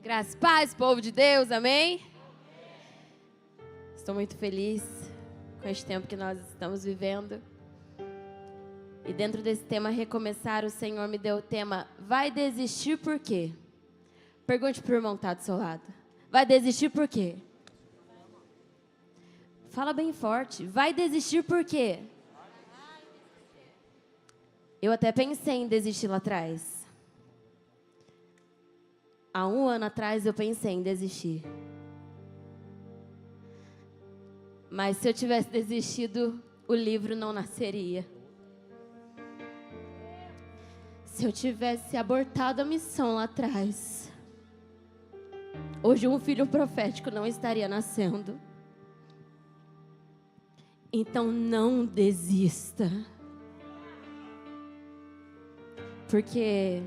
Graças, paz, povo de Deus, amém? Estou muito feliz com este tempo que nós estamos vivendo. E dentro desse tema, recomeçar, o Senhor me deu o tema, vai desistir por quê? Pergunte para o irmão que está do seu lado. Vai desistir por quê? Fala bem forte, vai desistir por quê? Eu até pensei em desistir lá atrás. Há 1 ano atrás eu pensei em desistir. Mas se eu tivesse desistido, o livro não nasceria. Se eu tivesse abortado a missão lá atrás, hoje um filho profético não estaria nascendo. Então não desista. Porque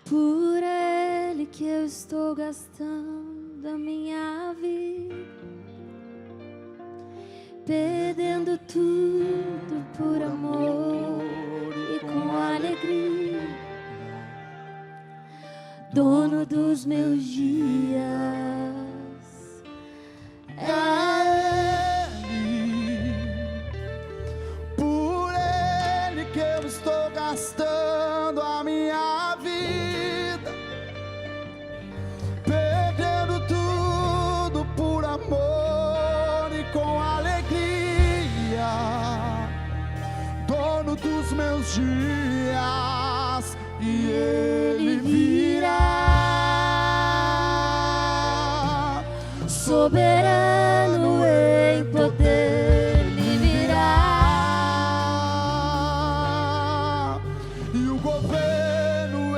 por Ele que eu estou gastando a minha vida, perdendo tudo por amor e com alegria, dono dos meus dias. Por Ele que eu estou gastando a minha vida, perdendo tudo por amor e com alegria, dono dos meus dias, e Ele virá, soberano em poder, Ele virá, e o governo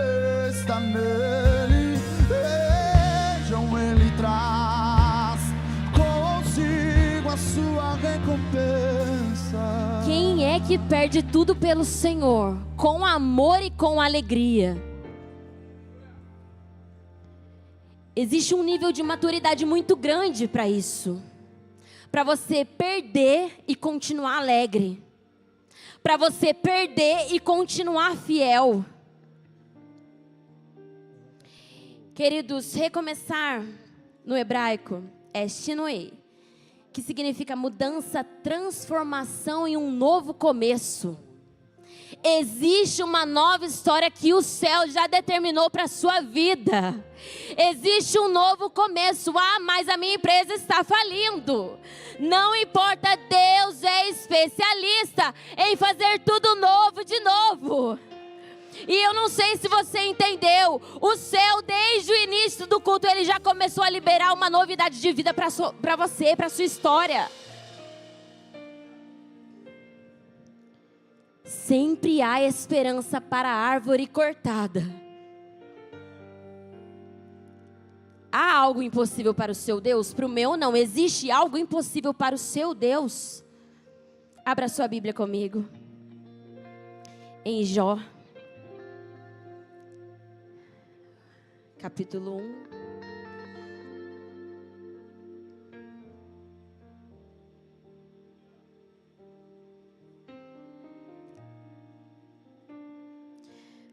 está nele. Vejam, Ele traz consigo a sua recompensa. Quem é que perde tudo pelo Senhor, com amor e com alegria? Existe um nível de maturidade muito grande para isso. Para você perder e continuar alegre. Para você perder e continuar fiel. Queridos, recomeçar no hebraico é shinoe, que significa mudança, transformação e um novo começo. Existe uma nova história que o céu já determinou para a sua vida. Existe um novo começo. Ah, mas a minha empresa está falindo. Não importa, Deus é especialista em fazer tudo novo de novo. E eu não sei se você entendeu, o céu desde o início do culto, ele já começou a liberar uma novidade de vida para você, para a sua história. Sempre há esperança para a árvore cortada. Há algo impossível para o seu Deus? Para o meu não. Existe algo impossível para o seu Deus? Abra sua Bíblia comigo. Em Jó. Capítulo 1.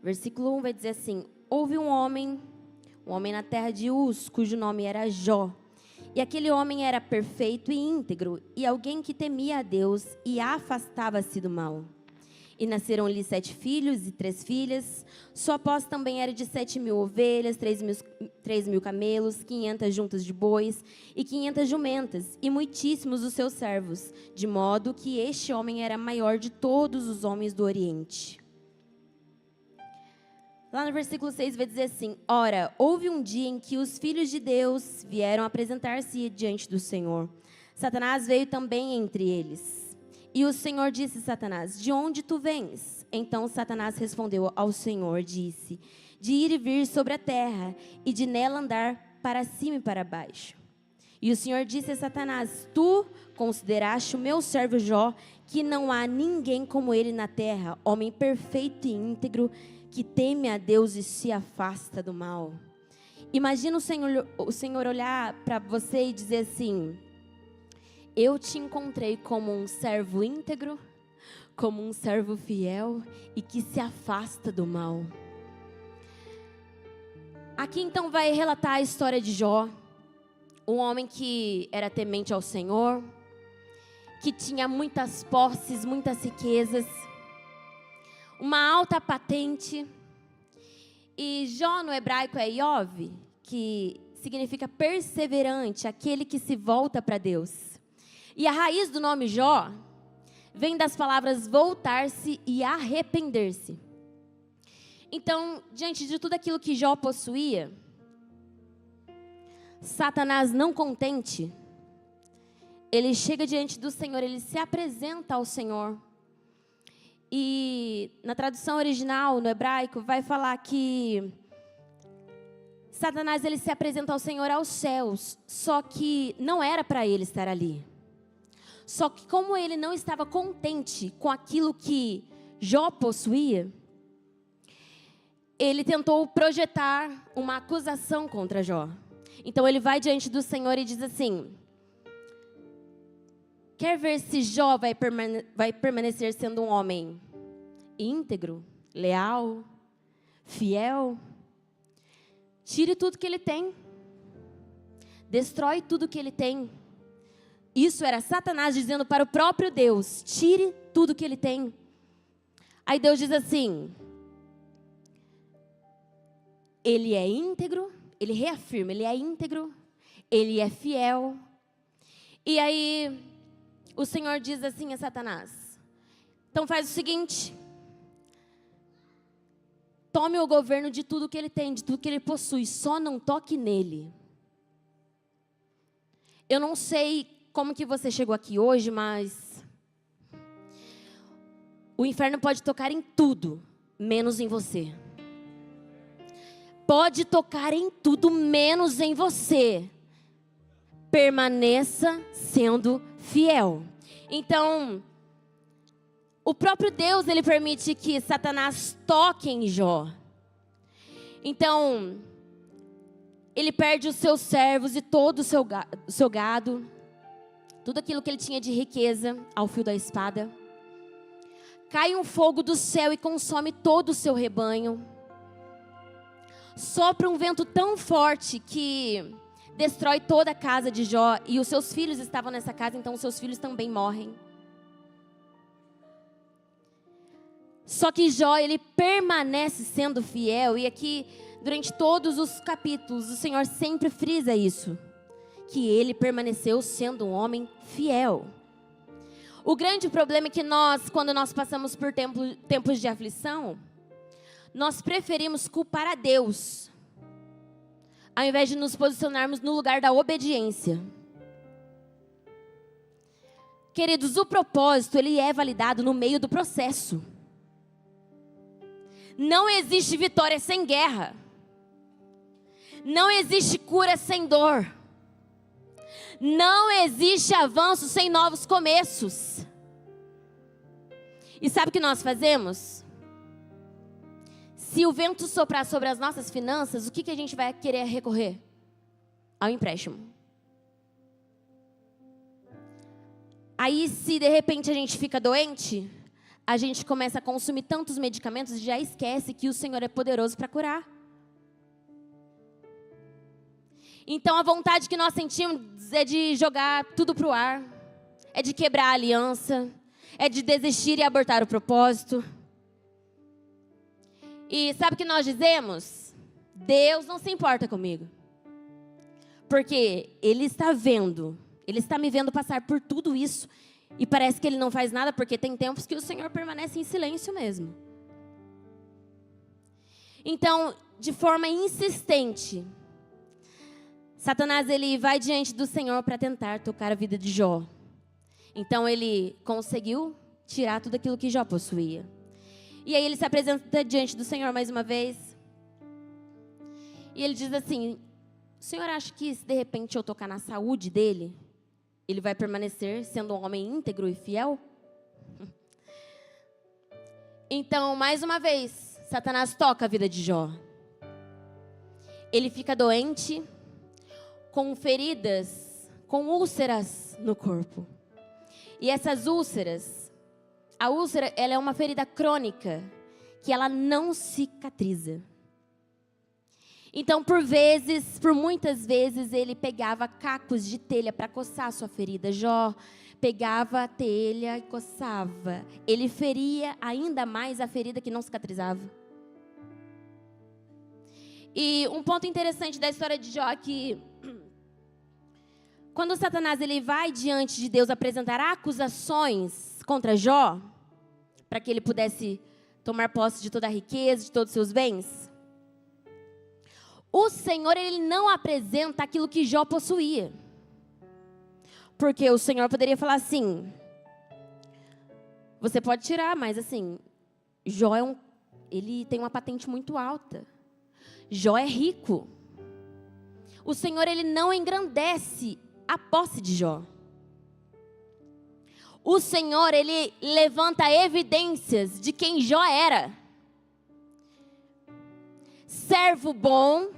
Versículo 1 vai dizer assim: houve um homem na terra de Uz, cujo nome era Jó. E aquele homem era perfeito e íntegro, e alguém que temia a Deus e afastava-se do mal. E nasceram-lhe 7 filhos e 3 filhas. Sua posse também era de 7.000 ovelhas, 3.000 camelos, 500 juntas de bois e 500 jumentas, e muitíssimos os seus servos, de modo que este homem era maior de todos os homens do Oriente. Lá no versículo 6 vai dizer assim: ora, houve um dia em que os filhos de Deus vieram apresentar-se diante do Senhor. Satanás veio também entre eles. E o Senhor disse a Satanás: de onde tu vens? Então Satanás respondeu ao Senhor, disse: de ir e vir sobre a terra, e de nela andar para cima e para baixo. E o Senhor disse a Satanás: tu consideraste o meu servo Jó, que não há ninguém como ele na terra, homem perfeito e íntegro, que teme a Deus e se afasta do mal. Imagina o Senhor olhar para você e dizer assim: eu te encontrei como um servo íntegro, como um servo fiel e que se afasta do mal. Aqui então vai relatar a história de Jó, um homem que era temente ao Senhor, que tinha muitas posses, muitas riquezas, uma alta patente. E Jó no hebraico é Iov, que significa perseverante, aquele que se volta para Deus. E a raiz do nome Jó vem das palavras voltar-se e arrepender-se. Então, diante de tudo aquilo que Jó possuía, Satanás, não contente, ele chega diante do Senhor, ele se apresenta ao Senhor. E na tradução original, no hebraico, vai falar que Satanás, ele se apresenta ao Senhor aos céus, só que não era para ele estar ali. Só que como ele não estava contente com aquilo que Jó possuía, ele tentou projetar uma acusação contra Jó. Então ele vai diante do Senhor e diz assim: quer ver se Jó vai permanecer sendo um homem íntegro, leal, fiel? Tire tudo que ele tem. Destrói tudo que ele tem. Isso era Satanás dizendo para o próprio Deus: tire tudo que ele tem. Aí Deus diz assim: ele é íntegro, ele reafirma, ele é íntegro, ele é fiel. E aí o Senhor diz assim a Satanás: então faz o seguinte, tome o governo de tudo que ele tem, de tudo que ele possui, só não toque nele. Eu não sei como que você chegou aqui hoje, mas o inferno pode tocar em tudo, menos em você. Pode tocar em tudo, menos em você. Permaneça sendo fiel. Então, o próprio Deus, ele permite que Satanás toque em Jó. Então, ele perde os seus servos e todo o seu gado, tudo aquilo que ele tinha de riqueza ao fio da espada. Cai um fogo do céu e consome todo o seu rebanho. Sopra um vento tão forte que destrói toda a casa de Jó. E os seus filhos estavam nessa casa, então os seus filhos também morrem. Só que Jó, ele permanece sendo fiel. E aqui, durante todos os capítulos, o Senhor sempre frisa isso, que ele permaneceu sendo um homem fiel. O grande problema é que nós, quando nós passamos por tempos de aflição, nós preferimos culpar a Deus, ao invés de nos posicionarmos no lugar da obediência. Queridos, o propósito, ele é validado no meio do processo. Não existe vitória sem guerra. Não existe cura sem dor. Não existe avanço sem novos começos. E sabe o que nós fazemos? Se o vento soprar sobre as nossas finanças, o que a gente vai querer recorrer? Ao empréstimo. Aí, se de repente a gente fica doente, a gente começa a consumir tantos medicamentos e já esquece que o Senhor é poderoso para curar. Então, a vontade que nós sentimos é de jogar tudo para o ar, é de quebrar a aliança, é de desistir e abortar o propósito. E sabe o que nós dizemos? Deus não se importa comigo. Porque Ele está vendo, Ele está me vendo passar por tudo isso. E parece que Ele não faz nada, porque tem tempos que o Senhor permanece em silêncio mesmo. Então, de forma insistente, Satanás, ele vai diante do Senhor para tentar tocar a vida de Jó. Então, ele conseguiu tirar tudo aquilo que Jó possuía. E aí ele se apresenta diante do Senhor mais uma vez. E ele diz assim: o Senhor acha que se de repente eu tocar na saúde dele, ele vai permanecer sendo um homem íntegro e fiel? Então, mais uma vez, Satanás toca a vida de Jó. Ele fica doente, com feridas com úlceras no corpo. E essas úlceras, a úlcera, ela é uma ferida crônica, que ela não cicatriza. Então, por muitas vezes, ele pegava cacos de telha para coçar a sua ferida. Jó pegava a telha e coçava. Ele feria ainda mais a ferida que não cicatrizava. E um ponto interessante da história de Jó é que, quando Satanás ele vai diante de Deus apresentar acusações contra Jó, para que ele pudesse tomar posse de toda a riqueza, de todos os seus bens, o Senhor, ele não apresenta aquilo que Jó possuía. Porque o Senhor poderia falar assim: você pode tirar, mas assim, Jó ele tem uma patente muito alta. Jó é rico. O Senhor, ele não engrandece a posse de Jó. O Senhor, ele levanta evidências de quem Jó era. Servo bom,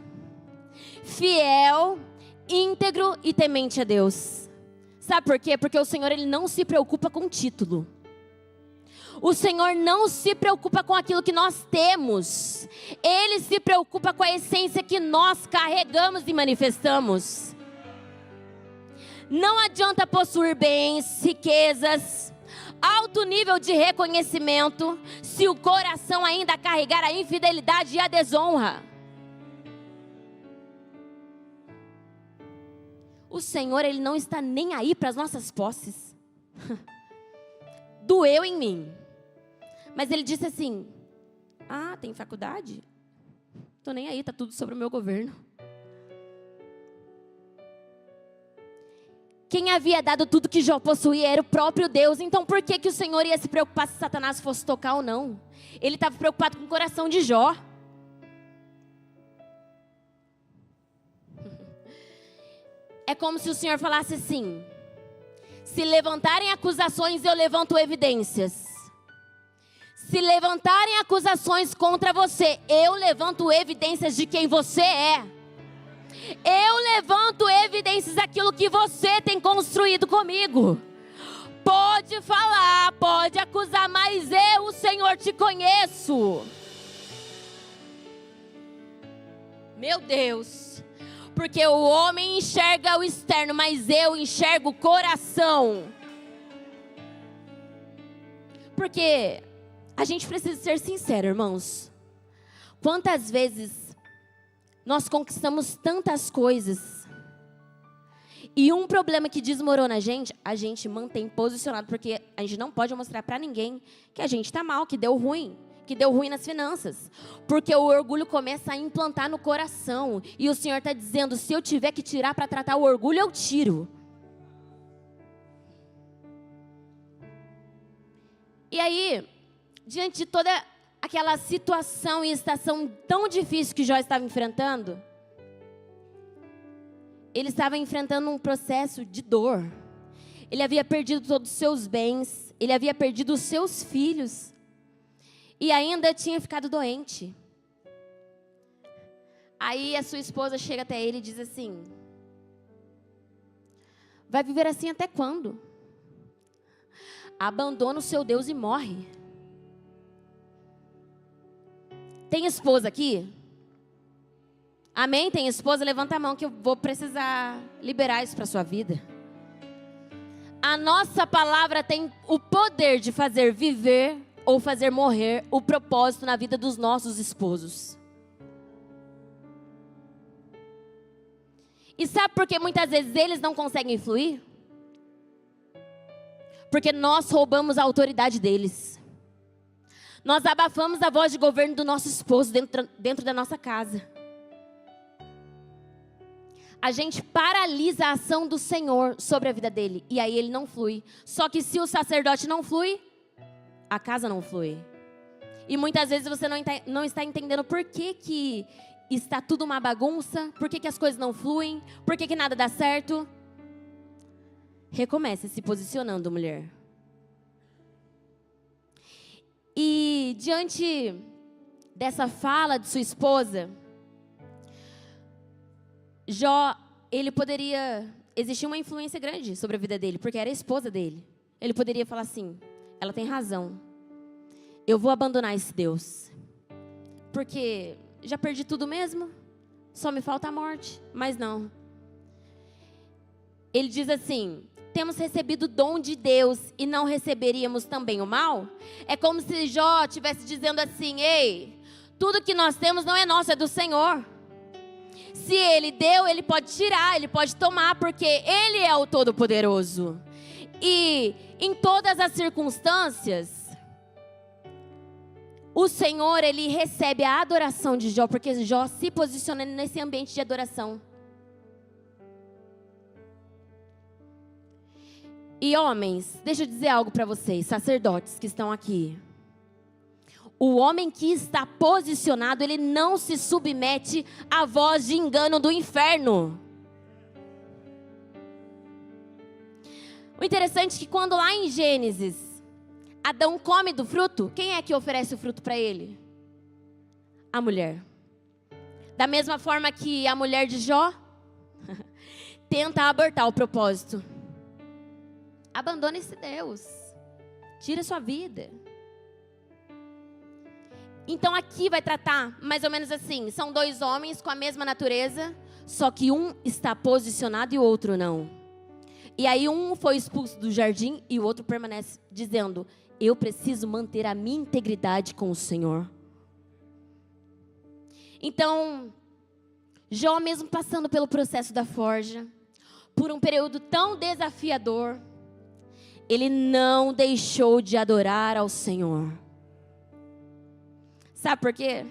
fiel, íntegro e temente a Deus. Sabe por quê? Porque o Senhor, ele não se preocupa com título. O Senhor não se preocupa com aquilo que nós temos. Ele se preocupa com a essência que nós carregamos e manifestamos. Não adianta possuir bens, riquezas, alto nível de reconhecimento, se o coração ainda carregar a infidelidade e a desonra. O Senhor, ele não está nem aí para as nossas posses. Doeu em mim. Mas ele disse assim: ah, tem faculdade? Estou nem aí, está tudo sobre o meu governo. Quem havia dado tudo que Jó possuía era o próprio Deus. Então por que o Senhor ia se preocupar se Satanás fosse tocar ou não? Ele estava preocupado com o coração de Jó. É como se o Senhor falasse assim: se levantarem acusações, eu levanto evidências. Se levantarem acusações contra você, eu levanto evidências de quem você é. Eu levanto evidências daquilo que você tem construído comigo. Pode falar, pode acusar, mas eu, o Senhor, te conheço. Meu Deus. Porque o homem enxerga o externo, mas eu enxergo o coração. Porque a gente precisa ser sincero, irmãos. Quantas vezes nós conquistamos tantas coisas e um problema que desmorona a gente mantém posicionado, porque a gente não pode mostrar para ninguém que a gente está mal, que deu ruim nas finanças, porque o orgulho começa a implantar no coração, e o Senhor está dizendo: se eu tiver que tirar para tratar o orgulho, eu tiro. E aí, diante de toda aquela situação e estação tão difícil que Jó estava enfrentando, ele estava enfrentando um processo de dor. Ele havia perdido todos os seus bens, ele havia perdido os seus filhos, e ainda tinha ficado doente. Aí a sua esposa chega até ele e diz assim: vai viver assim até quando? Abandona o seu Deus e morre. Tem esposa aqui? Amém? Tem esposa? Levanta a mão que eu vou precisar liberar isso para a sua vida. A nossa palavra tem o poder de fazer viver ou fazer morrer o propósito na vida dos nossos esposos. E sabe por que muitas vezes eles não conseguem fluir? Porque nós roubamos a autoridade deles. Nós abafamos a voz de governo do nosso esposo dentro da nossa casa. A gente paralisa a ação do Senhor sobre a vida dele, e aí ele não flui. Só que se o sacerdote não flui, a casa não flui. E muitas vezes você não está entendendo por que está tudo uma bagunça, por que as coisas não fluem, por que nada dá certo. Recomece se posicionando, mulher. E diante dessa fala de sua esposa, Jó, ele poderia existia uma influência grande sobre a vida dele, porque era a esposa dele. Ele poderia falar assim, ela tem razão, eu vou abandonar esse Deus, porque já perdi tudo mesmo, só me falta a morte. Mas não. Ele diz assim, temos recebido o dom de Deus e não receberíamos também o mal? É como se Jó estivesse dizendo assim, ei, tudo que nós temos não é nosso, é do Senhor. Se Ele deu, Ele pode tirar, Ele pode tomar, porque Ele é o Todo-Poderoso. E em todas as circunstâncias, o Senhor, Ele recebe a adoração de Jó, porque Jó se posiciona nesse ambiente de adoração. E homens, deixa eu dizer algo para vocês, sacerdotes que estão aqui. O homem que está posicionado, ele não se submete à voz de engano do inferno. O interessante é que quando lá em Gênesis, Adão come do fruto, quem é que oferece o fruto para ele? A mulher. Da mesma forma que a mulher de Jó tenta abortar o propósito. Abandona esse Deus. Tira sua vida. Então aqui vai tratar mais ou menos assim. São dois homens com a mesma natureza, só que um está posicionado e o outro não. E aí um foi expulso do jardim e o outro permanece dizendo, eu preciso manter a minha integridade com o Senhor. Então, Jó mesmo passando pelo processo da forja, por um período tão desafiador, ele não deixou de adorar ao Senhor. Sabe por quê?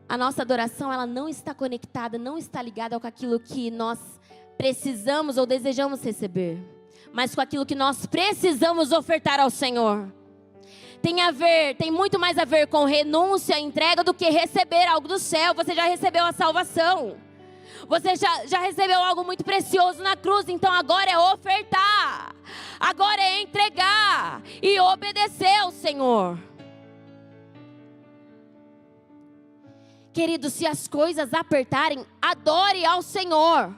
A nossa adoração, ela não está conectada, não está ligada com aquilo que nós precisamos ou desejamos receber, mas com aquilo que nós precisamos ofertar ao Senhor. Tem muito mais a ver com renúncia, entrega, do que receber algo do céu. Você já recebeu a salvação. Você já recebeu algo muito precioso na cruz. Então agora é ofertar. Agora é entregar e obedecer ao Senhor. Querido, se as coisas apertarem, adore ao Senhor.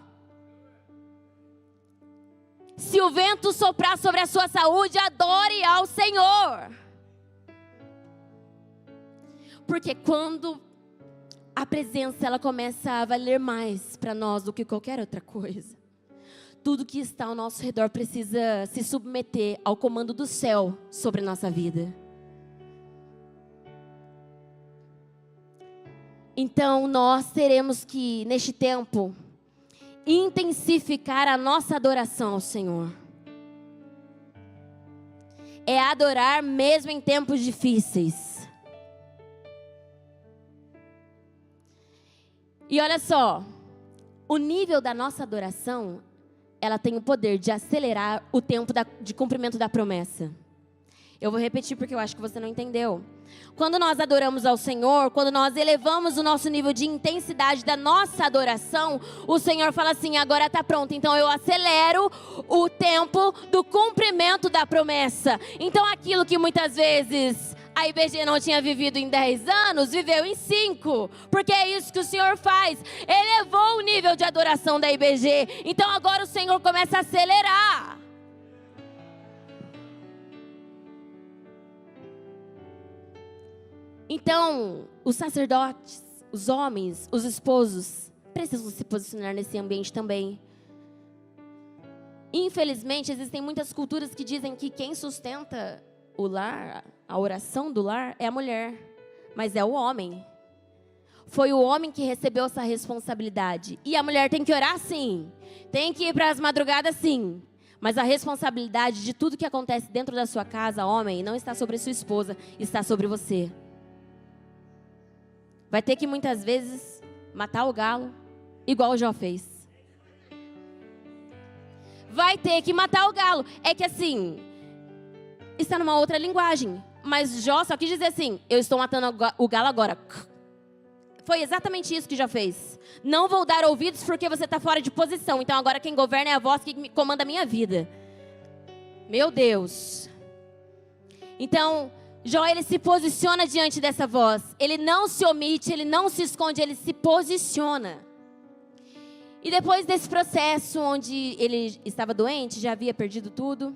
Se o vento soprar sobre a sua saúde, adore ao Senhor. Porque quando a presença ela começa a valer mais para nós do que qualquer outra coisa, tudo que está ao nosso redor precisa se submeter ao comando do céu sobre a nossa vida. Então nós teremos que, neste tempo, intensificar a nossa adoração ao Senhor. É adorar mesmo em tempos difíceis. E olha só, o nível da nossa adoração, ela tem o poder de acelerar o tempo de cumprimento da promessa. Eu vou repetir porque eu acho que você não entendeu. Quando nós adoramos ao Senhor, quando nós elevamos o nosso nível de intensidade da nossa adoração, o Senhor fala assim, agora está pronto, então eu acelero o tempo do cumprimento da promessa. Então aquilo que muitas vezes a IBG não tinha vivido em 10 anos, viveu em 5. Porque é isso que o Senhor faz. Elevou o nível de adoração da IBG. Então agora o Senhor começa a acelerar. Então, os sacerdotes, os homens, os esposos, precisam se posicionar nesse ambiente também. Infelizmente, existem muitas culturas que dizem que quem sustenta o lar, a oração do lar, é a mulher, mas é o homem. Foi o homem que recebeu essa responsabilidade. E a mulher tem que orar sim, tem que ir para as madrugadas sim. Mas a responsabilidade de tudo que acontece dentro da sua casa, homem, não está sobre sua esposa, está sobre você. Vai ter que muitas vezes matar o galo, igual o Jó fez. Vai ter que matar o galo. É que assim, está numa outra linguagem. Mas Jó só quis dizer assim, eu estou matando o galo agora. Foi exatamente isso que Jó fez. Não vou dar ouvidos porque você está fora de posição. Então agora quem governa é a voz que comanda a minha vida. Meu Deus. Então, Jó, ele se posiciona diante dessa voz. Ele não se omite, ele não se esconde, ele se posiciona. E depois desse processo, onde ele estava doente, já havia perdido tudo,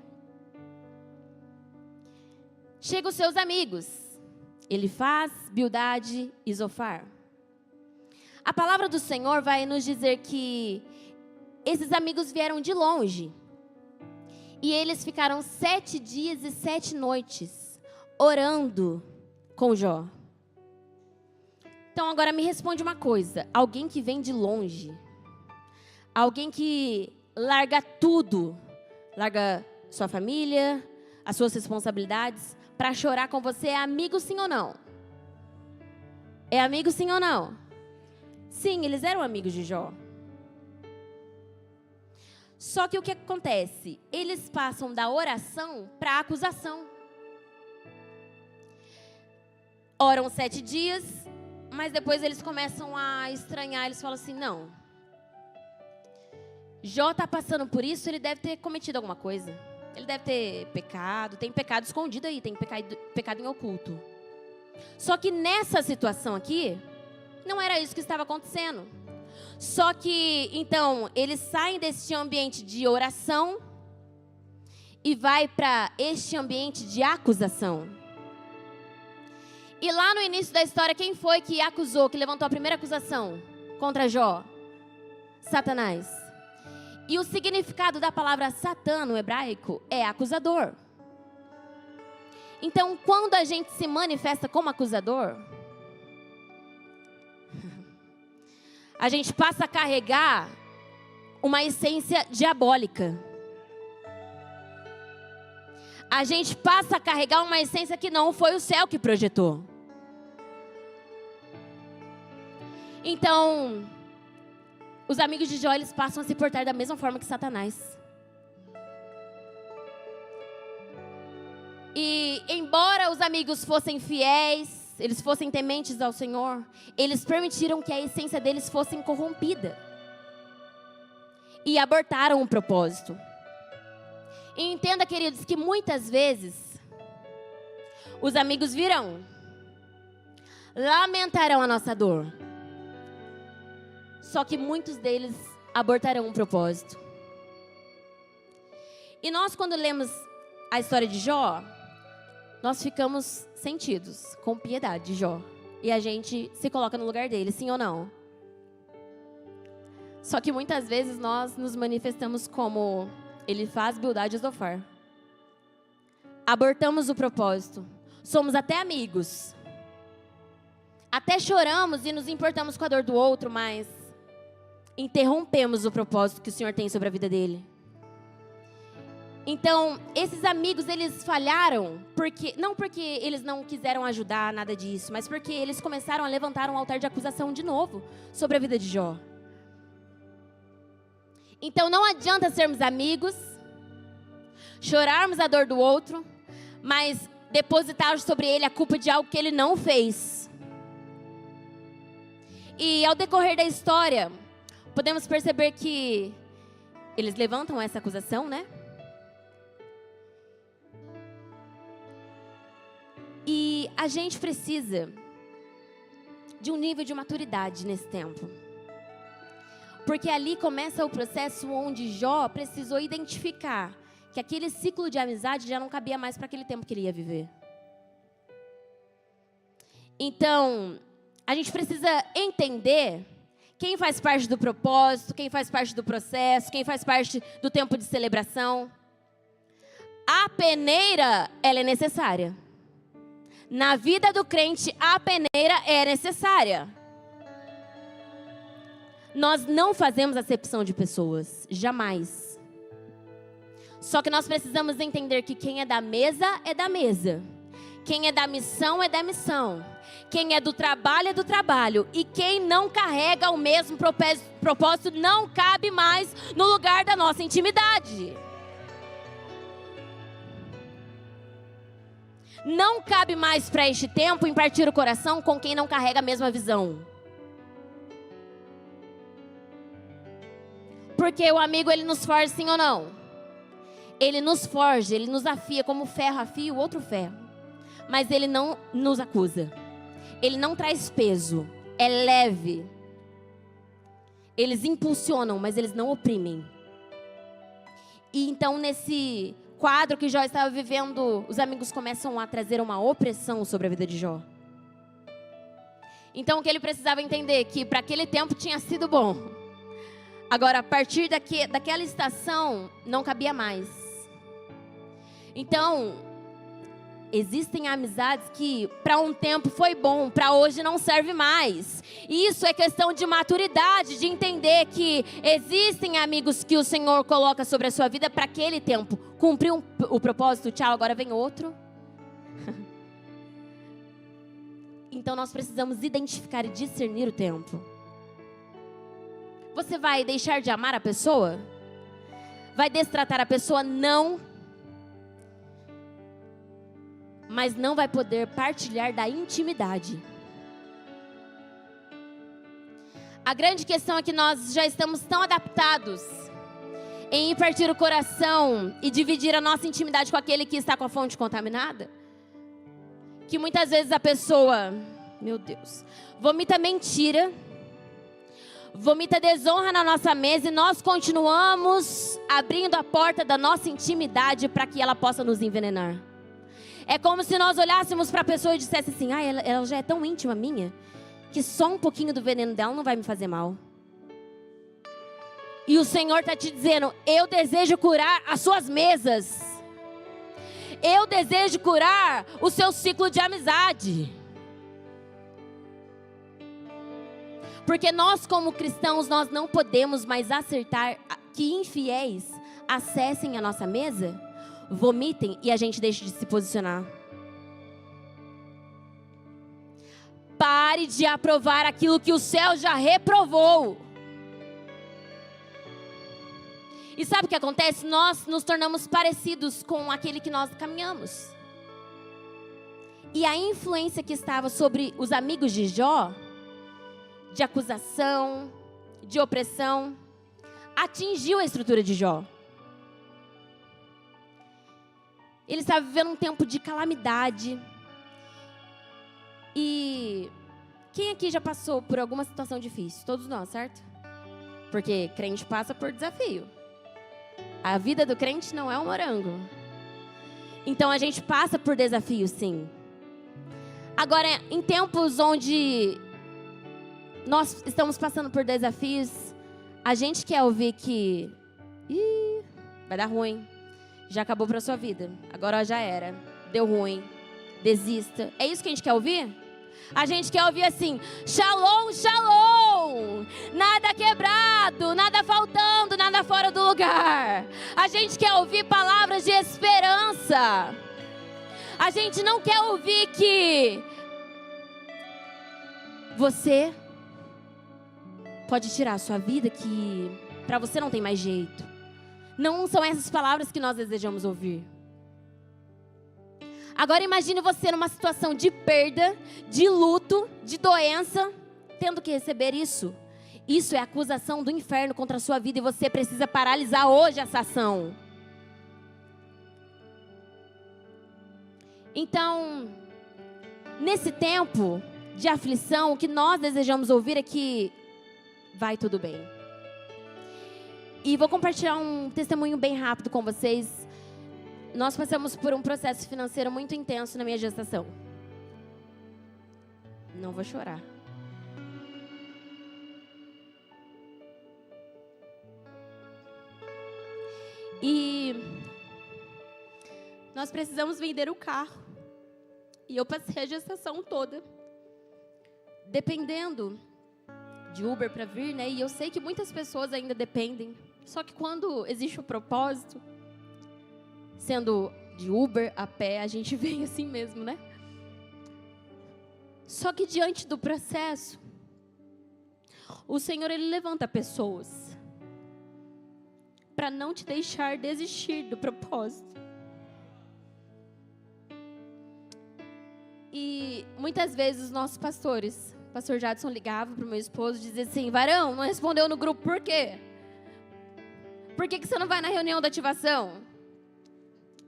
chegam os seus amigos, Elifaz, Bildade e Zofar. A palavra do Senhor vai nos dizer que esses amigos vieram de longe. E eles ficaram 7 dias e 7 noites orando com Jó. Então agora me responde uma coisa. Alguém que vem de longe, alguém que larga tudo, larga sua família, as suas responsabilidades, para chorar com você, é amigo sim ou não? É amigo sim ou não? Sim, eles eram amigos de Jó. Só que o que acontece? Eles passam da oração para a acusação. Oram 7 dias, mas depois eles começam a estranhar. Eles falam assim, não, Jó está passando por isso, ele deve ter cometido alguma coisa. Ele deve ter pecado, tem pecado escondido aí, tem pecado em oculto. Só que nessa situação aqui, não era isso que estava acontecendo. Só que, então, eles saem desse ambiente de oração e vai para este ambiente de acusação. E lá no início da história, quem foi que acusou, que levantou a primeira acusação contra Jó? Satanás. E o significado da palavra Satã no hebraico é acusador. Então, quando a gente se manifesta como acusador, a gente passa a carregar uma essência diabólica. A gente passa a carregar uma essência que não foi o céu que projetou. Então, os amigos de Jó, eles passam a se portar da mesma forma que Satanás. E embora os amigos fossem fiéis, eles fossem tementes ao Senhor, eles permitiram que a essência deles fosse corrompida. E abortaram o propósito. E entenda, queridos, que muitas vezes os amigos virão, lamentarão a nossa dor. Só que muitos deles abortarão o propósito. E nós, quando lemos a história de Jó, nós ficamos sentidos com piedade de Jó. E a gente se coloca no lugar dele, sim ou não? Só que muitas vezes nós nos manifestamos como Elifaz, Bildade e Zofar. Abortamos o propósito. Somos até amigos. Até choramos e nos importamos com a dor do outro, mas interrompemos o propósito que o Senhor tem sobre a vida dele. Então, esses amigos, eles falharam, não porque eles não quiseram ajudar, nada disso, mas porque eles começaram a levantar um altar de acusação de novo sobre a vida de Jó. Então, não adianta sermos amigos, chorarmos a dor do outro, mas depositar sobre ele a culpa de algo que ele não fez. E ao decorrer da história, podemos perceber que eles levantam essa acusação, né? E a gente precisa de um nível de maturidade nesse tempo. Porque ali começa o processo onde Jó precisou identificar que aquele ciclo de amizade já não cabia mais para aquele tempo que ele ia viver. Então, a gente precisa entender quem faz parte do propósito, quem faz parte do processo, quem faz parte do tempo de celebração. A peneira, ela é necessária. Na vida do crente, a peneira é necessária. Nós não fazemos acepção de pessoas, jamais. Só que nós precisamos entender que quem é da mesa, é da mesa. Quem é da missão, é da missão. Quem é do trabalho, é do trabalho. E quem não carrega o mesmo propósito, não cabe mais no lugar da nossa intimidade. Não cabe mais para este tempo partir o coração com quem não carrega a mesma visão. Porque o amigo, ele nos forja, sim ou não? Ele nos forja, ele nos afia como ferro afia o outro ferro. Mas ele não nos acusa. Ele não traz peso. É leve. Eles impulsionam, mas eles não oprimem. E então, nesse quadro que Jó estava vivendo, os amigos começam a trazer uma opressão sobre a vida de Jó. Então, o que ele precisava entender? Que para aquele tempo tinha sido bom. Agora, a partir daquela estação, não cabia mais. Então, existem amizades que para um tempo foi bom, para hoje não serve mais. E isso é questão de maturidade, de entender que existem amigos que o Senhor coloca sobre a sua vida para aquele tempo. Cumpriu o propósito, tchau, agora vem outro. Então nós precisamos identificar e discernir o tempo. Você vai deixar de amar a pessoa? Vai destratar a pessoa? Não. Mas não vai poder partilhar da intimidade. A grande questão é que nós já estamos tão adaptados em partir o coração e dividir a nossa intimidade com aquele que está com a fonte contaminada, que muitas vezes a pessoa, meu Deus, vomita mentira, vomita desonra na nossa mesa e nós continuamos abrindo a porta da nossa intimidade para que ela possa nos envenenar. É como se nós olhássemos para a pessoa e dissesse assim, ela já é tão íntima minha, que só um pouquinho do veneno dela não vai me fazer mal. E o Senhor está te dizendo, eu desejo curar as suas mesas. Eu desejo curar o seu ciclo de amizade. Porque nós como cristãos, nós não podemos mais aceitar que infiéis acessem a nossa mesa, vomitem e a gente deixe de se posicionar. Pare de aprovar aquilo que o céu já reprovou. E sabe o que acontece? Nós nos tornamos parecidos com aquele que nós caminhamos. E a influência que estava sobre os amigos de Jó, de acusação, de opressão, atingiu a estrutura de Jó. Ele estava vivendo um tempo de calamidade. E quem aqui já passou por alguma situação difícil? Todos nós, certo? Porque crente passa por desafio. A vida do crente não é um morango. Então a gente passa por desafio, sim. Agora, em tempos onde nós estamos passando por desafios, a gente quer ouvir que vai dar ruim, já acabou para sua vida, agora já era, deu ruim, desista. É isso que a gente quer ouvir? A gente quer ouvir assim, shalom, shalom, nada quebrado, nada faltando, nada fora do lugar. A gente quer ouvir palavras de esperança. A gente não quer ouvir que você pode tirar a sua vida, que para você não tem mais jeito. Não são essas palavras que nós desejamos ouvir. Agora imagine você numa situação de perda, de luto, de doença, tendo que receber isso. Isso é acusação do inferno contra a sua vida e você precisa paralisar hoje essa ação. Então, nesse tempo de aflição, o que nós desejamos ouvir é que vai tudo bem. E vou compartilhar um testemunho bem rápido com vocês. Nós passamos por um processo financeiro muito intenso na minha gestação. Não vou chorar. E nós precisamos vender o carro. E eu passei a gestação toda dependendo de Uber para vir, né? E eu sei que muitas pessoas ainda dependem. Só que quando existe o propósito, sendo de Uber, a pé, a gente vem assim mesmo, né? Só que diante do processo, o Senhor, Ele levanta pessoas para não te deixar desistir do propósito. E muitas vezes os nossos pastores, o pastor Jadson ligava para o meu esposo e dizia assim, varão, não respondeu no grupo, por quê? Por que você não vai na reunião da ativação?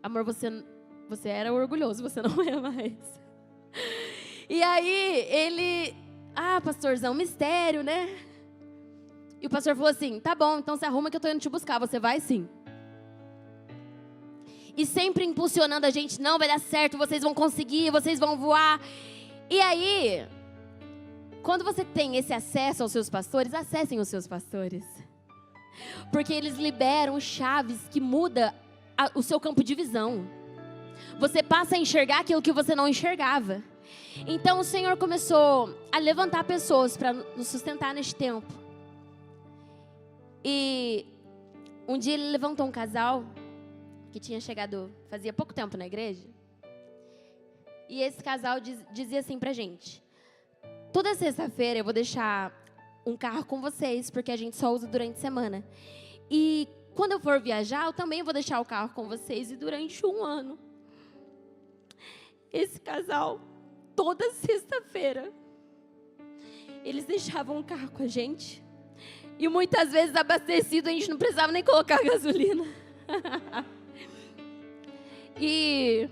Amor, você era orgulhoso, você não é mais. E aí, ele... pastorzão, mistério, né? E o pastor falou assim, tá bom, então se arruma que eu tô indo te buscar, você vai sim. E sempre impulsionando a gente, não, vai dar certo, vocês vão conseguir, vocês vão voar. E aí, quando você tem esse acesso aos seus pastores, acessem os seus pastores. Porque eles liberam chaves que mudam o seu campo de visão. Você passa a enxergar aquilo que você não enxergava. Então o Senhor começou a levantar pessoas para nos sustentar neste tempo. E um dia ele levantou um casal que tinha chegado fazia pouco tempo na igreja. E esse casal dizia assim pra gente: toda sexta-feira eu vou deixar um carro com vocês, porque a gente só usa durante a semana. E quando eu for viajar, eu também vou deixar o carro com vocês. E durante um ano, esse casal, toda sexta-feira, eles deixavam um carro com a gente. E muitas vezes abastecido, a gente não precisava nem colocar gasolina. E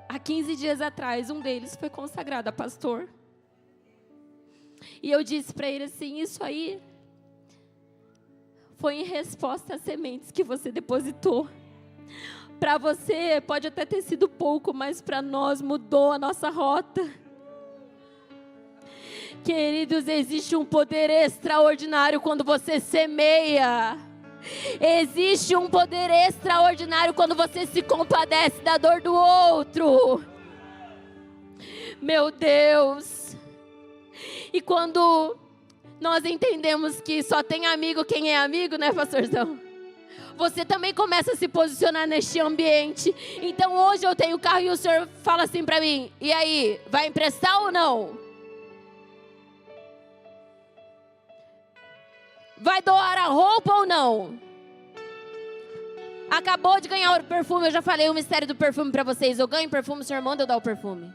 há 15 dias atrás, um deles foi consagrado a pastor. E eu disse para ele assim, isso aí foi em resposta às sementes que você depositou. Para você pode até ter sido pouco, mas para nós mudou a nossa rota. Queridos, existe um poder extraordinário quando você semeia. Existe um poder extraordinário quando você se compadece da dor do outro. Meu Deus. E quando nós entendemos que só tem amigo quem é amigo, né, pastorzão? Você também começa a se posicionar neste ambiente. Então hoje eu tenho carro e o Senhor fala assim para mim: e aí, vai emprestar ou não? Vai doar a roupa ou não? Acabou de ganhar o perfume, eu já falei o mistério do perfume para vocês. Eu ganho perfume, o Senhor manda eu dar o perfume.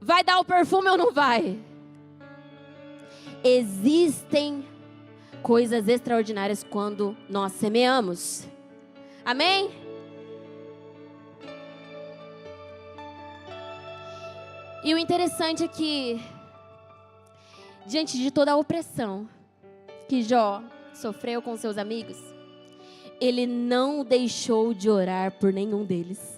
Vai dar o perfume ou não vai? Existem coisas extraordinárias quando nós semeamos. Amém? E o interessante é que, diante de toda a opressão que Jó sofreu com seus amigos, ele não deixou de orar por nenhum deles.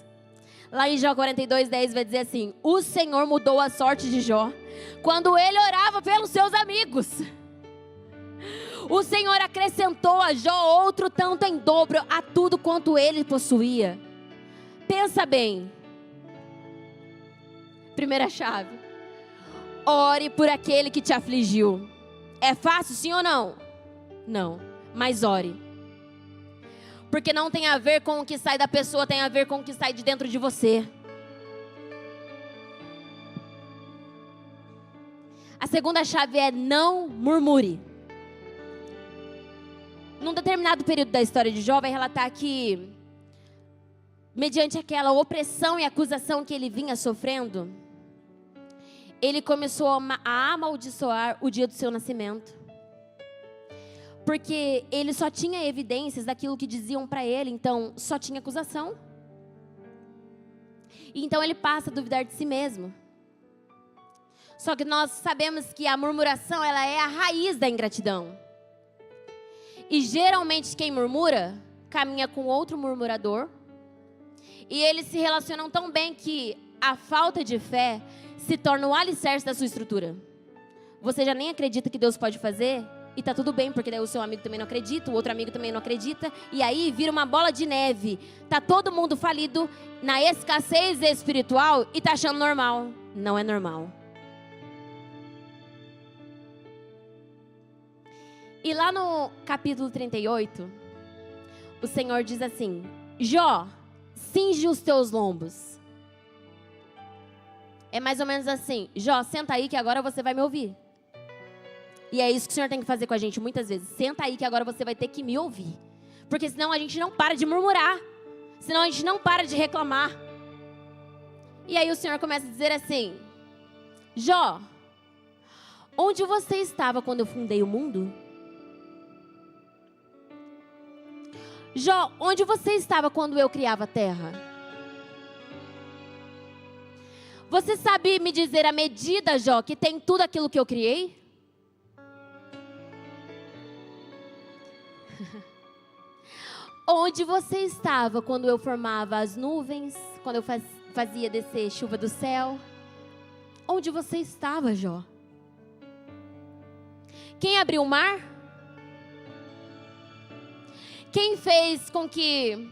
Lá em Jó 42:10 vai dizer assim: o Senhor mudou a sorte de Jó quando ele orava pelos seus amigos. O Senhor acrescentou a Jó outro tanto em dobro a tudo quanto ele possuía. Pensa bem. Primeira chave: ore por aquele que te afligiu. É fácil, sim ou não? Não, mas ore. Porque não tem a ver com o que sai da pessoa, tem a ver com o que sai de dentro de você. A segunda chave é: não murmure. Num determinado período da história de Jó, vai relatar que, mediante aquela opressão e acusação que ele vinha sofrendo, ele começou a amaldiçoar o dia do seu nascimento. Porque ele só tinha evidências daquilo que diziam para ele, então só tinha acusação. E então ele passa a duvidar de si mesmo. Só que nós sabemos que a murmuração, ela é a raiz da ingratidão. E geralmente quem murmura, caminha com outro murmurador. E eles se relacionam tão bem que a falta de fé se torna o alicerce da sua estrutura. Você já nem acredita que Deus pode fazer, e tá tudo bem, porque daí o seu amigo também não acredita, o outro amigo também não acredita, e aí vira uma bola de neve. Tá todo mundo falido na escassez espiritual e tá achando normal. Não é normal. E lá no capítulo 38, o Senhor diz assim: Jó, cinge os teus lombos. É mais ou menos assim: Jó, senta aí que agora você vai me ouvir. E é isso que o Senhor tem que fazer com a gente muitas vezes. Senta aí que agora você vai ter que me ouvir. Porque senão a gente não para de murmurar. Senão a gente não para de reclamar. E aí o Senhor começa a dizer assim: Jó, onde você estava quando eu fundei o mundo? Jó, onde você estava quando eu criava a terra? Você sabe me dizer a medida, Jó, que tem tudo aquilo que eu criei? Onde você estava quando eu formava as nuvens, quando eu fazia descer chuva do céu? Onde você estava, Jó? Quem abriu o mar? Quem fez com que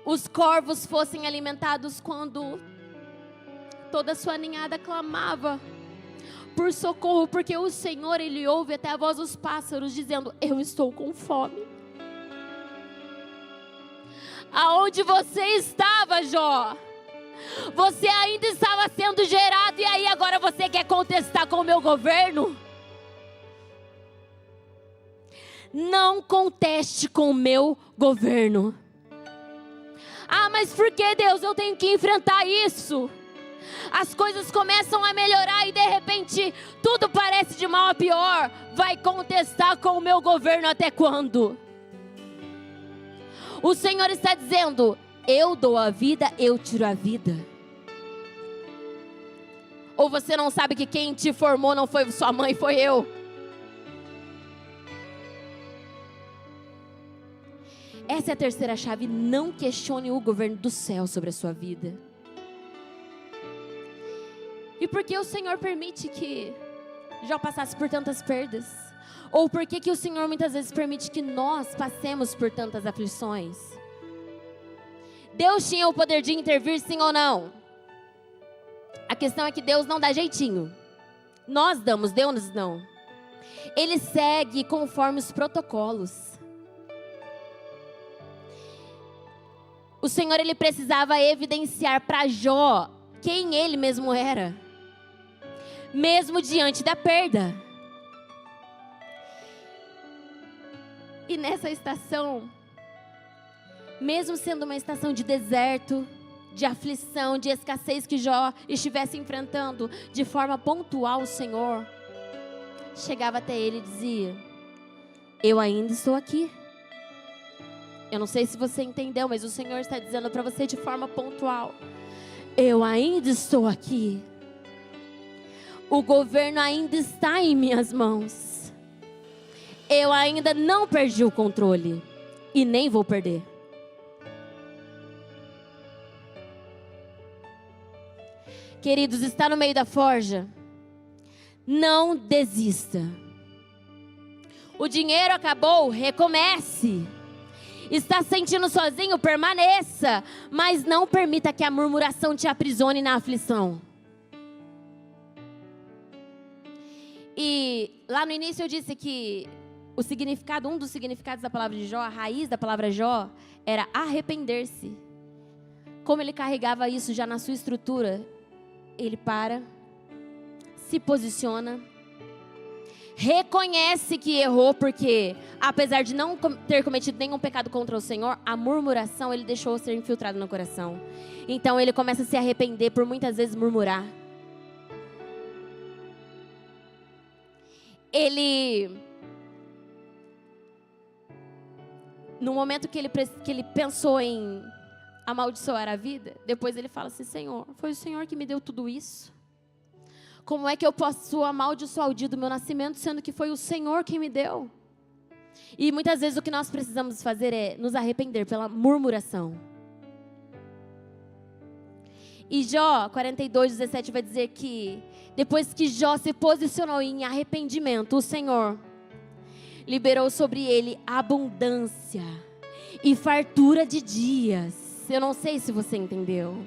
os corvos fossem alimentados quando toda a sua ninhada clamava por socorro? Porque o Senhor, Ele ouve até a voz dos pássaros dizendo: eu estou com fome. Aonde você estava, Jó? Você ainda estava sendo gerado e aí agora você quer contestar com o meu governo? Não conteste com o meu governo. Ah, mas por que, Deus, eu tenho que enfrentar isso? As coisas começam a melhorar e de repente tudo parece de mal a pior. Vai contestar com o meu governo até quando? O Senhor está dizendo: eu dou a vida, eu tiro a vida. Ou você não sabe que quem te formou não foi sua mãe, foi eu? Essa é a terceira chave. Não questione o governo do céu sobre a sua vida. E por que o Senhor permite que Jó passasse por tantas perdas? Ou por que o Senhor muitas vezes permite que nós passemos por tantas aflições? Deus tinha o poder de intervir, sim ou não? A questão é que Deus não dá jeitinho. Nós damos, Deus não. Ele segue conforme os protocolos. O Senhor, Ele precisava evidenciar para Jó quem Ele mesmo era, mesmo diante da perda. E nessa estação, mesmo sendo uma estação de deserto, de aflição, de escassez que Jó estivesse enfrentando, de forma pontual o Senhor chegava até ele e dizia: eu ainda estou aqui. Eu não sei se você entendeu, mas o Senhor está dizendo para você de forma pontual: eu ainda estou aqui. O governo ainda está em minhas mãos. Eu ainda não perdi o controle e nem vou perder. Queridos, está no meio da forja? Não desista. O dinheiro acabou? Recomece. Está se sentindo sozinho? Permaneça. Mas não permita que a murmuração te aprisione na aflição. E lá no início eu disse que o significado, um dos significados da palavra de Jó, a raiz da palavra Jó, era arrepender-se. Como ele carregava isso já na sua estrutura, ele para, se posiciona, reconhece que errou, porque apesar de não ter cometido nenhum pecado contra o Senhor, a murmuração ele deixou ser infiltrado no coração. Então ele começa a se arrepender por muitas vezes murmurar. No momento que ele pensou em amaldiçoar a vida, depois ele fala assim: Senhor, foi o Senhor que me deu tudo isso? Como é que eu posso amaldiçoar o dia do meu nascimento, sendo que foi o Senhor quem me deu? E muitas vezes o que nós precisamos fazer é nos arrepender pela murmuração. E Jó 42:17 vai dizer que depois que Jó se posicionou em arrependimento, o Senhor liberou sobre ele abundância e fartura de dias. Eu não sei se você entendeu.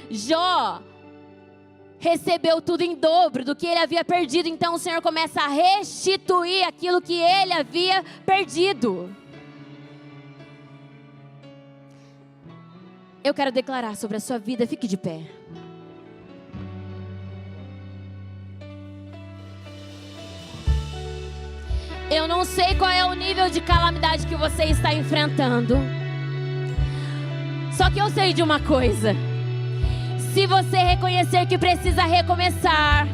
Jó recebeu tudo em dobro do que ele havia perdido. Então o Senhor começa a restituir aquilo que ele havia perdido. Eu quero declarar sobre a sua vida. Fique de pé. Eu não sei qual é o nível de calamidade que você está enfrentando. Só que eu sei de uma coisa: se você reconhecer que precisa recomeçar,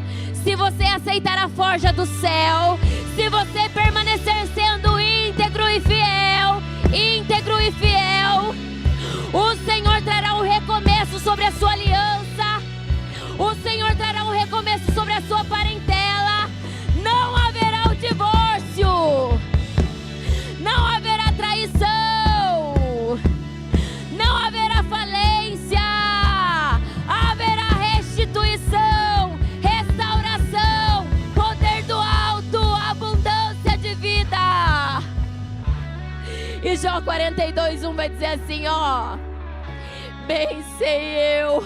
se você aceitar a forja do céu, se você permanecer sendo íntegro e fiel, o Senhor trará um recomeço sobre a sua aliança, o Senhor trará um recomeço sobre a sua parentela. Não haverá o divórcio, não haverá 42, 1 vai dizer assim, ó. Bem sei eu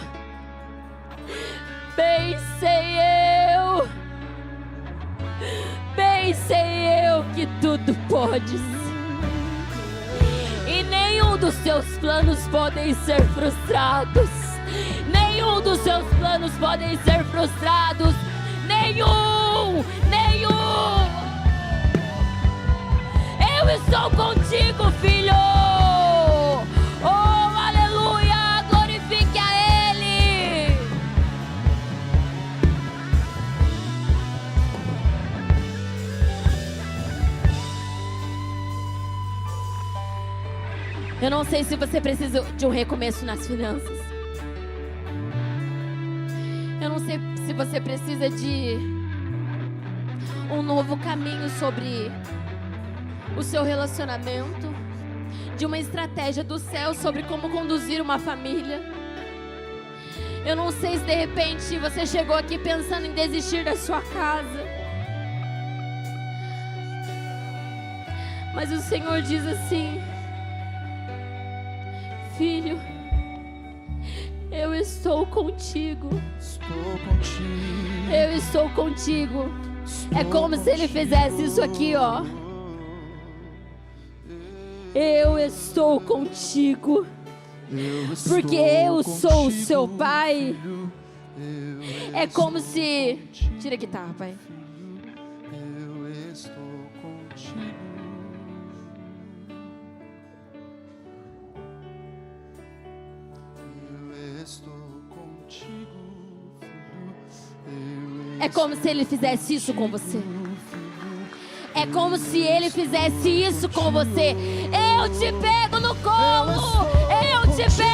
que tudo podes. E nenhum dos seus planos podem ser frustrados. Nenhum dos seus planos podem ser frustrados. Nenhum. Eu estou contigo, filho. Oh, aleluia, glorifique a Ele. Eu não sei se você precisa de um recomeço nas finanças. Eu não sei se você precisa de um novo caminho sobre o seu relacionamento, de uma estratégia do céu sobre como conduzir uma família. Eu não sei se de repente você chegou aqui pensando em desistir da sua casa, mas o Senhor diz assim: filho, eu estou contigo. Eu estou contigo. É como se Ele fizesse isso aqui, ó. Eu estou contigo, porque eu sou o seu pai. É como se... Tira a guitarra, pai. Eu estou contigo. Eu estou contigo, filho. É como se Ele fizesse isso com você. É como se Ele fizesse isso com você. Eu te pego no colo. Eu te pego